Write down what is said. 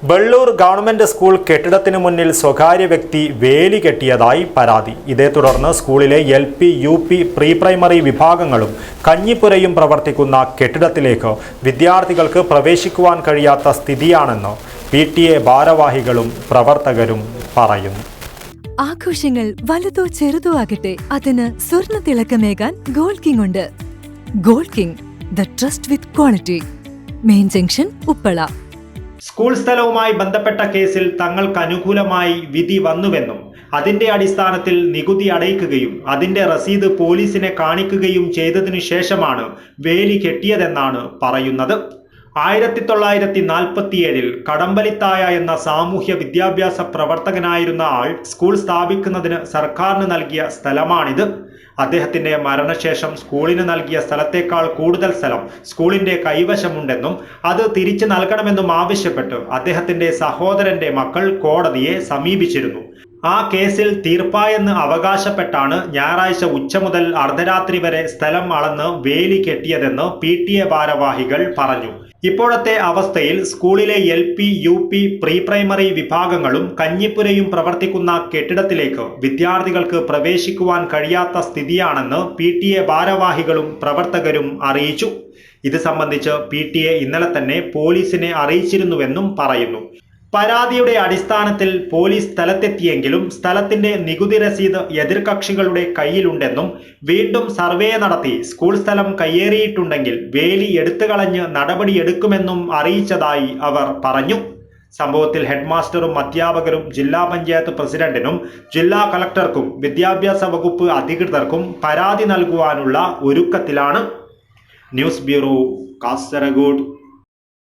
Vellur government school കെട്ടിടത്തിനു മുന്നിൽ സ്വകാര്യ വ്യക്തി വേലി കെട്ടിയതായി പരാതി. ഇതേ തുടർന്ന് സ്കൂളിലെ LP, UP, പ്രീ പ്രൈമറി വിഭാഗങ്ങളും കഞ്ഞിപ്പുരയും പ്രവർത്തിക്കുന്ന കെട്ടിടത്തിലേക്ക് വിദ്യാർത്ഥികൾക്ക് പ്രവേശിക്കുവാൻ കഴിയാത്ത സ്ഥിതിയാണെന്ന് PTA ഭാരവാഹികളും പ്രവർത്തകരും പറയുന്നു. ആഘോഷങ്ങൾ വലുതോ ചെറുതോ ആകട്ടെ, അതിന് സ്വർണ്ണ തിളക്കമേകാൻ ഗോൾഡ് കിങ് ഉണ്ട്. Gold king, the trust with quality. Main junction, Uppala. School സ്ഥലവുമായി ബന്ധപ്പെട്ട കേസിൽ തങ്ങൾക്ക് അനുകൂലമായി വിധി വന്നുവെന്നും അതിന്റെ അടിസ്ഥാനത്തിൽ നികുതി അടയ്ക്കുകയും അതിന്റെ രസീത് പോലീസിനെ കാണിക്കുകയും ചെയ്തതിനു ശേഷമാണ് വേലി കെട്ടിയതെന്നാണ് പറയുന്നത്. 1947 കടമ്പലിത്തായ എന്ന സാമൂഹ്യ വിദ്യാഭ്യാസ പ്രവർത്തകനായിരുന്ന ആൾ സ്കൂൾ സ്ഥാപിക്കുന്നതിന് സർക്കാരിന് നൽകിയ സ്ഥലമാണിത്. അദ്ദേഹത്തിന്റെ മരണശേഷം സ്കൂളിന് നൽകിയ സ്ഥലത്തേക്കാൾ കൂടുതൽ സ്ഥലം സ്കൂളിന്റെ കൈവശമുണ്ടെന്നും അത് തിരിച്ചു നൽകണമെന്നും ആവശ്യപ്പെട്ട് അദ്ദേഹത്തിന്റെ സഹോദരന്റെ മക്കൾ കോടതിയെ സമീപിച്ചിരുന്നു. ആ കേസിൽ തീർപ്പായെന്ന് അവകാശപ്പെട്ടാണ് ഞായറാഴ്ച ഉച്ച മുതൽ അർദ്ധരാത്രി വരെ സ്ഥലം അളന്ന് വേലി കെട്ടിയതെന്ന് PTA ഭാരവാഹികൾ പറഞ്ഞു. ഇപ്പോഴത്തെ അവസ്ഥയിൽ സ്കൂളിലെ LP, UP, പ്രീ പ്രൈമറി വിഭാഗങ്ങളും കഞ്ഞിപ്പുരയും പ്രവർത്തിക്കുന്ന കെട്ടിടത്തിലേക്ക് വിദ്യാർത്ഥികൾക്ക് പ്രവേശിക്കുവാൻ കഴിയാത്ത സ്ഥിതിയാണെന്ന് PTA ഭാരവാഹികളും പ്രവർത്തകരും അറിയിച്ചു. ഇത് സംബന്ധിച്ച് PTA ഇന്നലെ തന്നെ പോലീസിനെ അറിയിച്ചിരുന്നുവെന്നും പറയുന്നു. പരാതിയുടെ അടിസ്ഥാനത്തിൽ പോലീസ് സ്ഥലത്തെത്തിയെങ്കിലും സ്ഥലത്തിന്റെ നികുതി രസീത് എതിർകക്ഷികളുടെ കയ്യിലുണ്ടെന്നും വീണ്ടും സർവേ നടത്തി സ്കൂൾ സ്ഥലം കയ്യേറിയിട്ടുണ്ടെങ്കിൽ വേലി എടുത്തുകളഞ്ഞ് നടപടിയെടുക്കുമെന്നും അറിയിച്ചതായി അവർ പറഞ്ഞു. സംഭവത്തിൽ ഹെഡ്മാസ്റ്ററും അധ്യാപകരും ജില്ലാ പഞ്ചായത്ത് പ്രസിഡന്റിനും ജില്ലാ കളക്ടർക്കും വിദ്യാഭ്യാസ വകുപ്പ് അധികൃതർക്കും പരാതി നൽകുവാനുള്ള ഒരുക്കത്തിലാണ്. News bureau, Kasaragod.